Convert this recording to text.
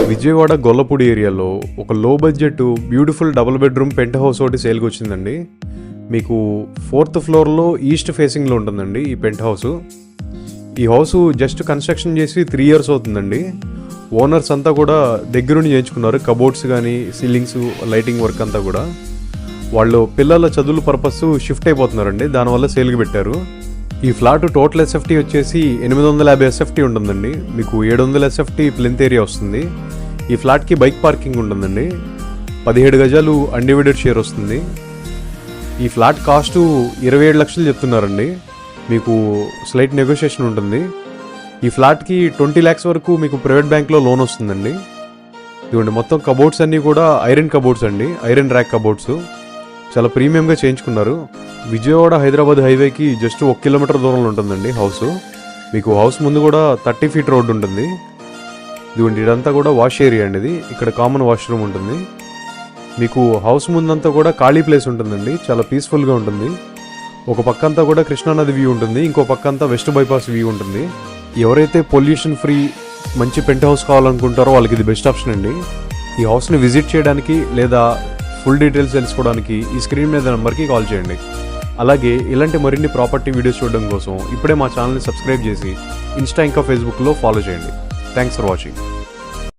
విజయవాడ గొల్లపూడి ఏరియాలో ఒక low budget beautiful double bedroom penthouse ఒకటి సేల్కి వచ్చిందండి. మీకు 4th ఫ్లోర్లో ఈస్ట్ ఫేసింగ్లో ఉంటుందండి ఈ పెంట్ హౌస్. ఈ హౌస్ జస్ట్ కన్స్ట్రక్షన్ చేసి 3 years అవుతుందండి. ఓనర్స్ అంతా కూడా దగ్గరుండి చేయించుకున్నారు. కబోర్డ్స్ కానీ సీలింగ్స్ లైటింగ్ వర్క్ అంతా కూడా. వాళ్ళు పిల్లల చదువుల పర్పస్ షిఫ్ట్ అయిపోతున్నారండి, దానివల్ల సేల్కి పెట్టారు. ఈ ఫ్లాట్ టోటల్ SFT వచ్చేసి 850 SFT ఉంటుందండి. మీకు 700 SFT ప్లెంత్ ఏరియా వస్తుంది. ఈ ఫ్లాట్కి బైక్ పార్కింగ్ ఉంటుందండి. 17 గజాలు అన్డివైడెడ్ షేర్ వస్తుంది. ఈ ఫ్లాట్ కాస్ట్ 27 లక్షలు చెప్తున్నారండి. మీకు స్లైట్ నెగోషియేషన్ ఉంటుంది. ఈ ఫ్లాట్కి 20 lakhs వరకు మీకు ప్రైవేట్ బ్యాంక్లో లోన్ వస్తుందండి. ఇదిగోండి, మొత్తం కబోర్డ్స్ అన్నీ కూడా ఐరన్ కబోర్డ్స్ అండి, ఐరన్ ర్యాక్ కబోర్డ్స్. చాలా ప్రీమియంగా చేయించుకున్నారు. విజయవాడ హైదరాబాద్ హైవేకి జస్ట్ 1 kilometer దూరంలో ఉంటుందండి హౌస్. మీకు హౌస్ ముందు కూడా 30 feet రోడ్ ఉంటుంది. ఇదిగోండి, ఇదంతా కూడా వాష్ ఏరియా అండి. ఇది ఇక్కడ కామన్ వాష్రూమ్ ఉంటుంది. మీకు హౌస్ ముందంతా కూడా ఖాళీ ప్లేస్ ఉంటుందండి, చాలా పీస్ఫుల్గా ఉంటుంది. ఒక పక్క అంతా కూడా కృష్ణానది వ్యూ ఉంటుంది, ఇంకో పక్క అంతా వెస్ట్ బైపాస్ వ్యూ ఉంటుంది. ఎవరైతే పొల్యూషన్ ఫ్రీ మంచి పెంట్ హౌస్ కావాలనుకుంటారో వాళ్ళకి ఇది బెస్ట్ ఆప్షన్ అండి. ఈ హౌస్ని విజిట్ చేయడానికి లేదా ఫుల్ డీటెయిల్స్ తెలుసుకోవడానికి ఈ స్క్రీన్ మీద నెంబర్కి కాల్ చేయండి. అలాగే ఇలాంటి మరిన్ని ప్రాపర్టీ వీడియోస్ చూడడం కోసం ఇప్పుడే మా ఛానల్ని సబ్స్క్రైబ్ చేసి ఇన్స్టా ఇంకా ఫేస్బుక్లో ఫాలో చేయండి. Thanks for watching.